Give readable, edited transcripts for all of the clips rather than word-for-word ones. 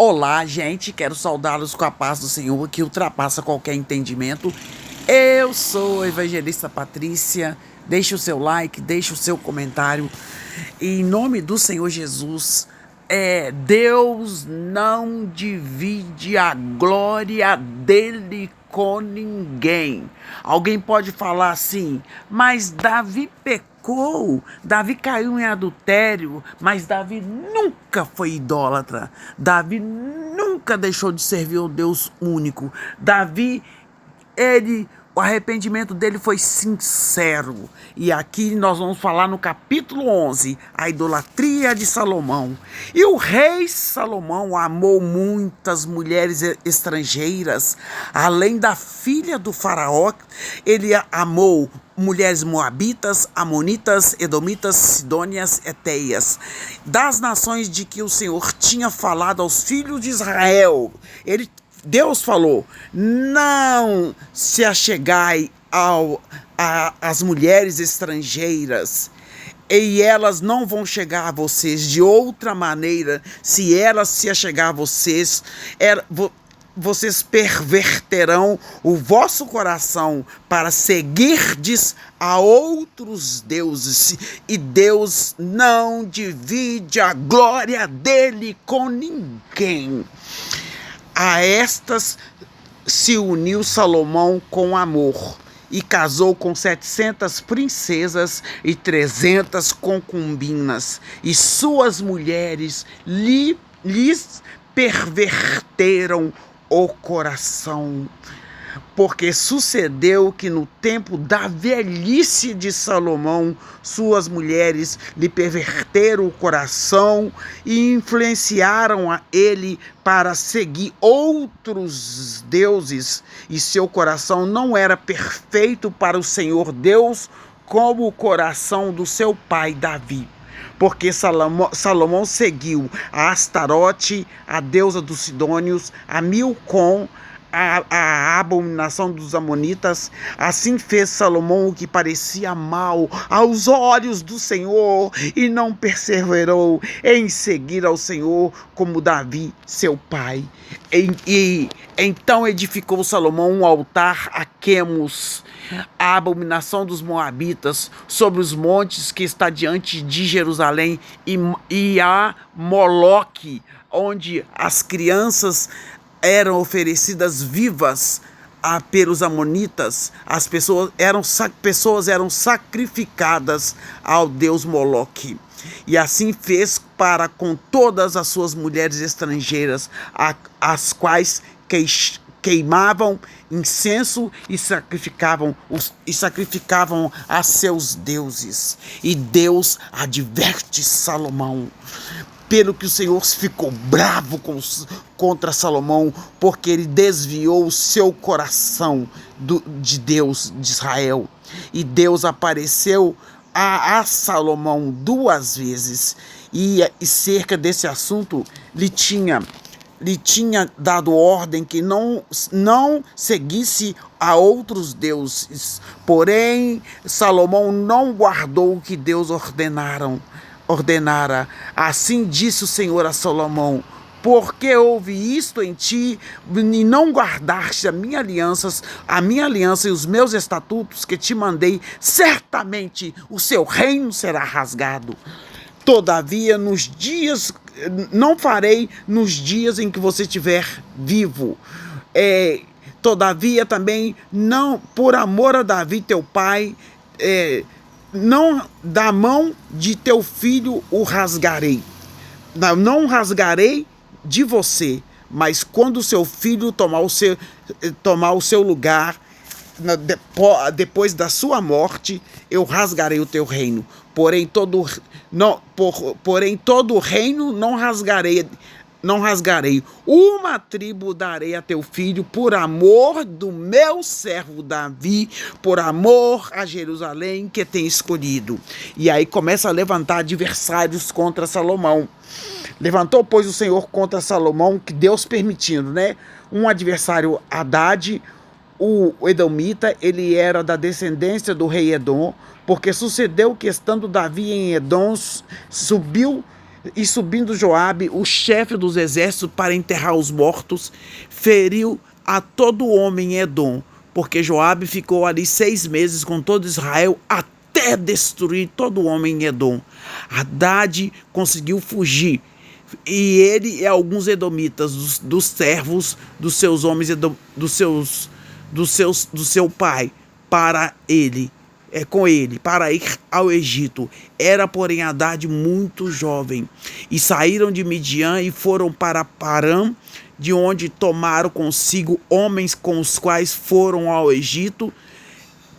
Olá, gente, quero saudá-los com a paz do Senhor, que ultrapassa qualquer entendimento. Eu sou a evangelista Patrícia. Deixe o seu like, deixe o seu comentário. Em nome do Senhor Jesus, Deus não divide a glória dele com ninguém. Alguém pode falar assim, mas Davi pecou, Davi caiu em adultério, mas Davi nunca foi idólatra, Davi nunca deixou de servir o Deus único. Davi, o arrependimento dele foi sincero. E aqui nós vamos falar no capítulo 11, a idolatria de Salomão. E o rei Salomão amou muitas mulheres estrangeiras. Além da filha do faraó, ele amou mulheres moabitas, amonitas, edomitas, sidônias, eteias, das nações de que o Senhor tinha falado aos filhos de Israel. Deus falou: não se achegai às mulheres estrangeiras, e elas não vão chegar a vocês de outra maneira. Se elas se achegar a vocês, vocês perverterão o vosso coração para seguirdes a outros deuses, e Deus não divide a glória dele com ninguém. A estas se uniu Salomão com amor e casou com 700 princesas e 300 concubinas, e suas mulheres lhes perverteram o coração. Porque sucedeu que no tempo da velhice de Salomão, suas mulheres lhe perverteram o coração e influenciaram a ele para seguir outros deuses, e seu coração não era perfeito para o Senhor Deus como o coração do seu pai Davi. Porque Salomão seguiu a Astarote, a deusa dos Sidônios, a Milcom, a abominação dos amonitas. Assim fez Salomão o que parecia mal aos olhos do Senhor, e não perseverou em seguir ao Senhor como Davi, seu pai. Então edificou Salomão um altar a Quemos, a abominação dos moabitas, sobre os montes que está diante de Jerusalém, e a Moloque, onde as crianças eram oferecidas vivas pelos amonitas. As pessoas eram sacrificadas ao deus Moloque. E assim fez para com todas as suas mulheres estrangeiras, as quais queimavam incenso e sacrificavam a seus deuses. E Deus adverte Salomão, pelo que o Senhor ficou bravo contra Salomão, porque ele desviou o seu coração de Deus de Israel. E Deus apareceu a Salomão 2 vezes, e cerca desse assunto lhe tinha dado ordem que não seguisse a outros deuses. Porém, Salomão não guardou o que Deus ordenara. Assim disse o Senhor a Salomão: porque houve isto em ti, e não guardaste a minha aliança e os meus estatutos que te mandei, certamente o seu reino será rasgado. Todavia, não farei nos dias em que você estiver vivo. Todavia também, não, por amor a Davi teu pai, não da mão de teu filho o rasgarei. Não rasgarei de você, mas quando o seu filho tomar o seu lugar, depois da sua morte, eu rasgarei o teu reino. Porém todo o reino não rasgarei. Uma tribo darei a teu filho, por amor do meu servo Davi, por amor a Jerusalém que tem escolhido. E aí começa a levantar adversários contra Salomão. Levantou, pois, o Senhor contra Salomão, que Deus permitindo, né? Um adversário, Haddad, o edomita. Ele era da descendência do rei Edom, porque sucedeu que, estando Davi em Edom, subiu E subindo Joabe, o chefe dos exércitos, para enterrar os mortos, feriu a todo homem em Edom, porque Joabe ficou ali 6 meses com todo Israel até destruir todo homem em Edom. Haddad conseguiu fugir, e ele e alguns edomitas, dos servos dos seus homens, do seu pai, para ele, com ele, para ir ao Egito. Era, porém, Haddad muito jovem. E saíram de Midian e foram para Parã, de onde tomaram consigo homens com os quais foram ao Egito,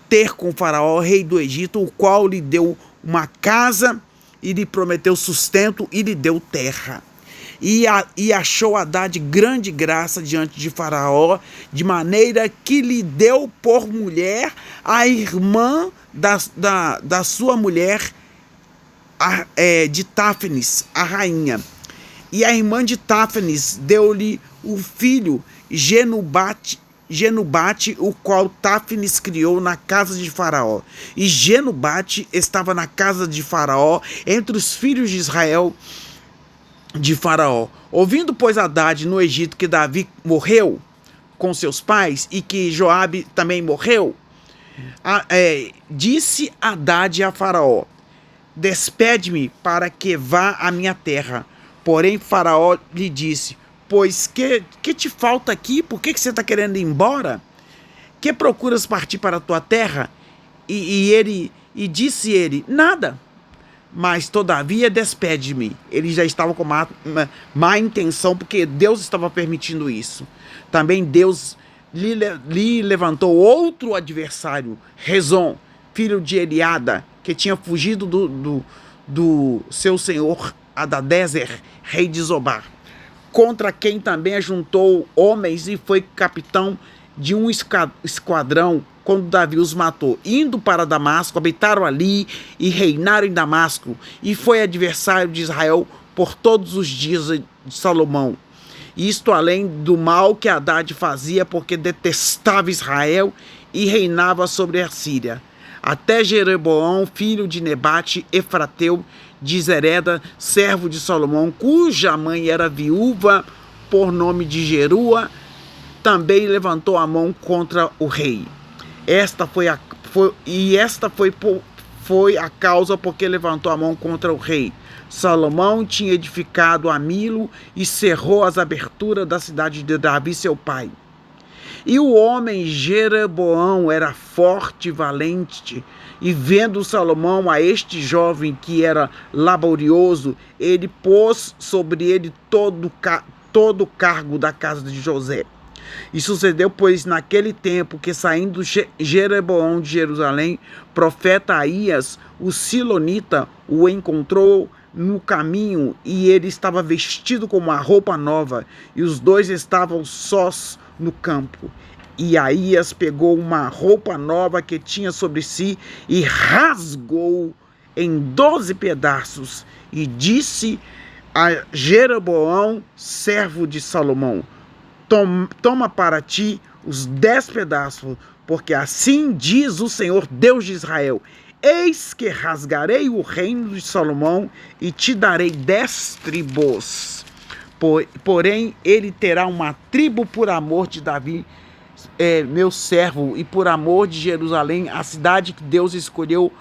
ter com Faraó, rei do Egito, o qual lhe deu uma casa e lhe prometeu sustento e lhe deu terra. E achou Haddad grande graça diante de Faraó, de maneira que lhe deu por mulher a irmã da sua mulher, de Táfnis, a rainha. E a irmã de Táfnis deu-lhe o filho Genubate, o qual Táfnis criou na casa de Faraó. E Genubate estava na casa de Faraó, entre os filhos de Israel de Faraó. Ouvindo, pois, Haddad no Egito que Davi morreu com seus pais e que Joabe também morreu, disse Haddad a Faraó: despede-me para que vá à minha terra. Porém Faraó lhe disse: pois que te falta aqui? Por que você está querendo ir embora? Que procuras partir para a tua terra? E disse ele: nada, mas todavia despede-me. Ele já estava com má intenção, porque Deus estava permitindo isso. Também Deus lhe levantou outro adversário, Rezon, filho de Eliada, que tinha fugido do seu senhor Hadadezer, rei de Zobar, contra quem também ajuntou homens e foi capitão de um esquadrão quando Davi os matou. Indo para Damasco, habitaram ali e reinaram em Damasco, e foi adversário de Israel por todos os dias de Salomão. Isto além do mal que Haddad fazia, porque detestava Israel e reinava sobre a Síria. Até Jeroboão, filho de Nebate, Efrateu, de Zereda, servo de Salomão, cuja mãe era viúva, por nome de Jerua, também levantou a mão contra o rei. Esta foi a causa porque levantou a mão contra o rei. Salomão tinha edificado a Milo e cerrou as aberturas da cidade de Davi, seu pai. E o homem Jeroboão era forte e valente, e vendo Salomão a este jovem que era laborioso, ele pôs sobre ele todo o cargo da casa de José. E sucedeu, pois, naquele tempo que, saindo Jeroboão de Jerusalém, profeta Aías, o silonita, o encontrou no caminho, e ele estava vestido com uma roupa nova, e os dois estavam sós no campo. E Aías pegou uma roupa nova que tinha sobre si e rasgou em 12 pedaços, e disse a Jeroboão, servo de Salomão: toma para ti os 10 pedaços, porque assim diz o Senhor Deus de Israel: eis que rasgarei o reino de Salomão e te darei 10 tribos. Porém, ele terá uma tribo por amor de Davi, meu servo, e por amor de Jerusalém, a cidade que Deus escolheu,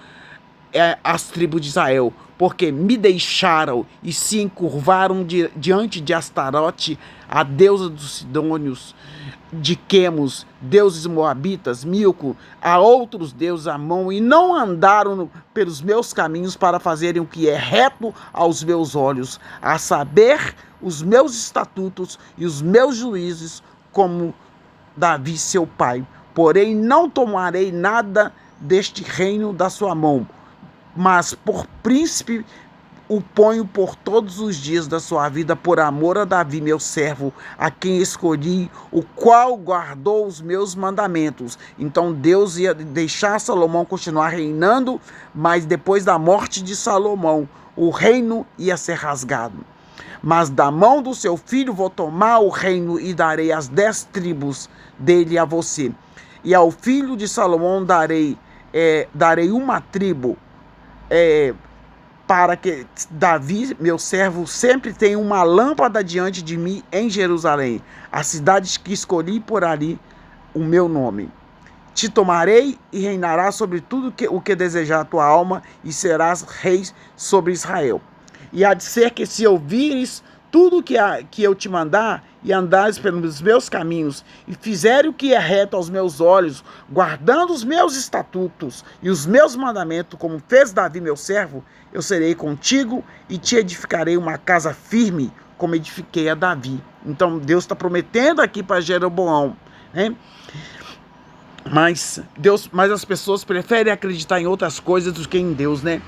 as tribos de Israel, porque me deixaram e se encurvaram diante de Astarote, a deusa dos Sidônios, de Quemos, deuses moabitas, Milco, a outros deuses, Amon, e não andaram pelos meus caminhos para fazerem o que é reto aos meus olhos, a saber, os meus estatutos e os meus juízos, como Davi seu pai. Porém não tomarei nada deste reino da sua mão, mas por príncipe o ponho por todos os dias da sua vida, por amor a Davi meu servo, a quem escolhi, o qual guardou os meus mandamentos. Então Deus ia deixar Salomão continuar reinando, mas depois da morte de Salomão, o reino ia ser rasgado. Mas da mão do seu filho vou tomar o reino e darei as 10 tribos dele a você. E ao filho de Salomão darei uma tribo para que Davi, meu servo, sempre tenha uma lâmpada diante de mim em Jerusalém, a cidade que escolhi por ali o meu nome. Te tomarei e reinarás sobre tudo o que desejar a tua alma, e serás rei sobre Israel. E há de ser que, se ouvires tudo que eu te mandar, e andares pelos meus caminhos, e fizeres o que é reto aos meus olhos, guardando os meus estatutos e os meus mandamentos, como fez Davi meu servo, eu serei contigo e te edificarei uma casa firme, como edifiquei a Davi. Então Deus está prometendo aqui para Jeroboão, né? Mas as pessoas preferem acreditar em outras coisas do que em Deus, né?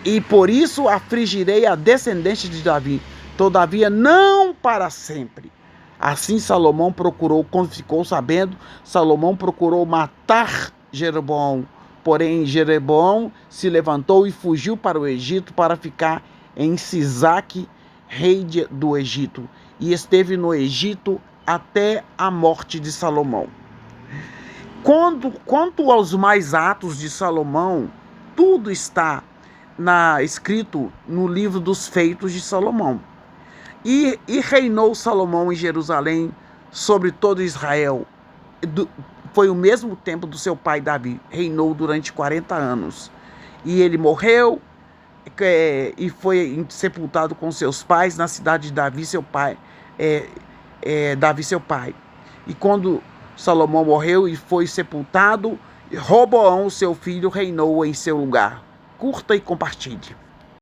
E por isso afligirei a descendente de Davi, todavia não para sempre. Assim Salomão procurou, quando ficou sabendo, Salomão procurou matar Jeroboão. Porém, Jeroboão se levantou e fugiu para o Egito para ficar em Sisaque, rei do Egito. E esteve no Egito até a morte de Salomão. Quanto aos mais atos de Salomão, tudo está escrito no livro dos feitos de Salomão. E reinou Salomão em Jerusalém sobre todo Israel. Foi o mesmo tempo do seu pai Davi. Reinou durante 40 anos. E ele morreu e foi sepultado com seus pais na cidade de Davi, seu pai. Davi, seu pai. E quando Salomão morreu e foi sepultado, Roboão, seu filho, reinou em seu lugar. Curta e compartilhe.